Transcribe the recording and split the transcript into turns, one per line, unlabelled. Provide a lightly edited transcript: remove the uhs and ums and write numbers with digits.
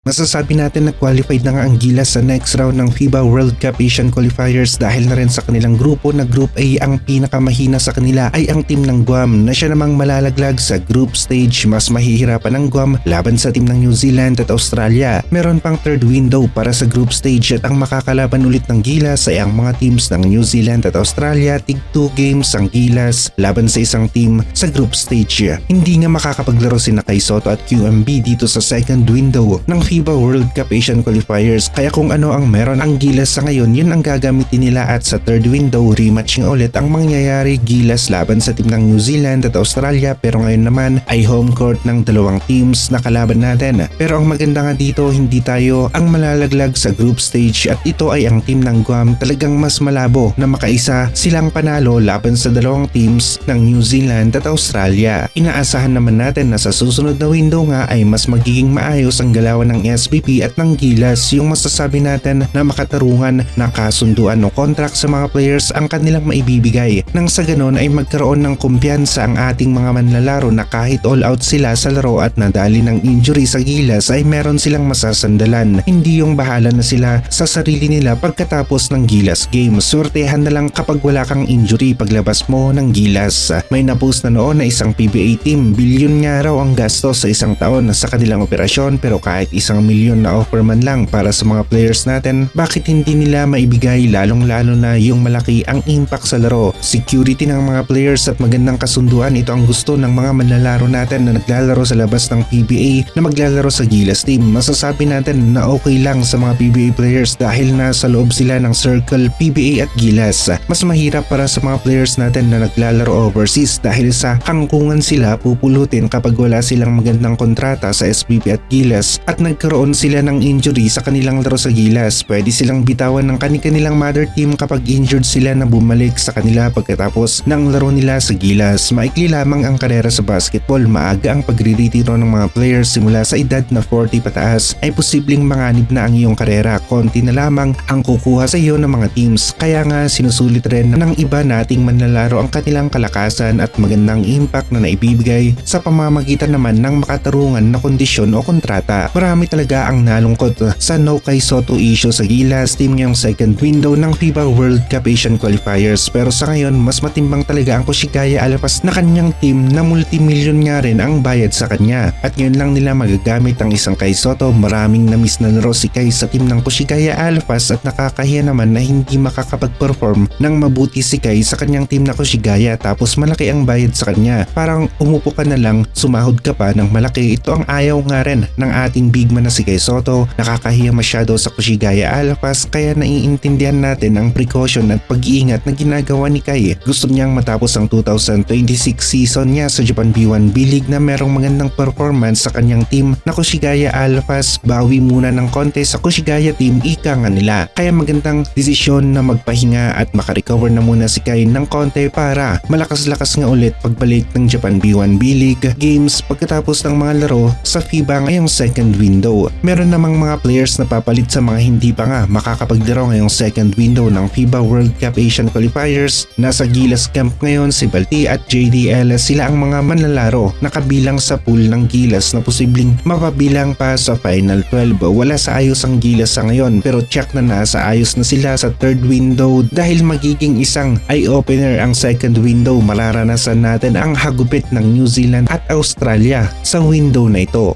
Masasabi natin na qualified na nga ang Gilas sa next round ng FIBA World Cup Asian Qualifiers dahil na rin sa kanilang grupo na Group A. Ang pinakamahina sa kanila ay ang team ng Guam na siya namang malalaglag sa group stage. Mas mahihirapan ang Guam laban sa team ng New Zealand at Australia. Meron pang third window para sa group stage at ang makakalaban ulit ng Gilas ay ang mga teams ng New Zealand at Australia. Tig 2 games ang Gilas laban sa isang team sa group stage. Hindi nga makakapaglaro si Kai Sotto at QMB dito sa second window ng FIBA World Cup Asian Qualifiers, kaya kung ano ang meron ang Gilas sa ngayon, yun ang gagamitin nila. At sa third window, rematch nga ulit ang mangyayari, Gilas laban sa team ng New Zealand at Australia, pero ngayon naman ay home court ng dalawang teams na kalaban natin. Pero ang maganda nga dito, hindi tayo ang malalaglag sa group stage at ito ay ang team ng Guam. Talagang mas malabo na makaisa silang panalo laban sa dalawang teams ng New Zealand at Australia. Inaasahan naman natin na sa susunod na window nga ay mas magiging maayos ang galawan ng SBP at ng Gilas. Yung masasabi natin na makatarungan na kasunduan o contract sa mga players ang kanilang maibibigay. Nang sa ganon ay magkaroon ng kumpiyansa ang ating mga manlalaro na kahit all out sila sa laro at nadali ng injury sa Gilas ay meron silang masasandalan. Hindi yung bahala na sila sa sarili nila pagkatapos ng Gilas game. Swertehan na lang kapag wala kang injury paglabas mo ng Gilas. May napost na noon na isang PBA team, bilyon nga raw ang gastos sa isang taon sa kanilang operasyon, pero kahit isang milyon na offer man lang para sa mga players natin, bakit hindi nila maibigay, lalong-lalo na yung malaki ang impact sa laro. Security ng mga players at magandang kasunduan, ito ang gusto ng mga manlalaro natin na naglalaro sa labas ng PBA na maglalaro sa Gilas team. Masasabi natin na okay lang sa mga PBA players dahil nasa loob sila ng circle PBA at Gilas. Mas mahirap para sa mga players natin na naglalaro overseas dahil sa kangkungan sila pupulutin kapag wala silang magandang kontrata sa SBP at Gilas at nagkaroon sila ng injury sa kanilang laro sa Gilas. Pwede silang bitawan ng kanilang mother team kapag injured sila na bumalik sa kanila pagkatapos ng laro nila sa Gilas. Maikli lamang ang karera sa basketball. Maaga ang pagre-retiro ng mga players simula sa edad na 40 pataas ay posibleng manganib na ang iyong karera. Konti na lamang ang kukuha sa iyo ng mga teams. Kaya nga sinusulit rin ng iba nating manlalaro ang kanilang kalakasan at magandang impact na naibibigay sa pamamagitan naman ng makatarungan na kondisyon o kontrata. Marami talaga ang nalungkot sa Kai Sotto issue sa Gilas team ngayong second window ng FIBA World Cup Asian Qualifiers, pero sa ngayon mas matimbang talaga ang Kushigaya Alpas na kanyang team na multimilyon nga rin ang bayad sa kanya at ngayon lang nila magagamit ang isang Kai Sotto. Maraming na-miss na laro si Kai sa team ng Kushigaya Alpas at nakakahiya naman na hindi makakapag-perform ng mabuti si Kai sa kanyang team na Kushigaya tapos malaki ang bayad sa kanya. Parang umupo ka na lang, sumahod ka pa ng malaki. Ito ang ayaw nga rin ng ating big man na si Kai Sotto. Nakakahiya masyado sa Kushigaya Alpas kaya naiintindihan natin ang precaution at pag-iingat na ginagawa ni Kai. Gusto niyang matapos ang 2026 season niya sa Japan B1 B-League na merong magandang performance sa kanyang team na Kushigaya Alpas. Bawi muna ng konti sa Kushigaya team, ika nga nila. Kaya magandang desisyon na magpahinga at makarecover na muna si Kai ng konti para malakas-lakas nga ulit pagbalik ng Japan B1 B-League games pagkatapos ng mga laro sa FIBA ngayong second window. Meron namang mga players na papalit sa mga hindi pa nga makakapaglaro ngayong second window ng FIBA World Cup Asian Qualifiers. Nasa Gilas camp ngayon si Balti at JDL. Sila ang mga manlalaro na kabilang sa pool ng Gilas na posibleng mapabilang pa sa Final 12. Wala sa ayos ang Gilas sa ngayon pero check na nasa ayos na sila sa third window dahil magiging isang eye-opener ang second window. Mararanasan natin ang hagupit ng New Zealand at Australia sa window na ito.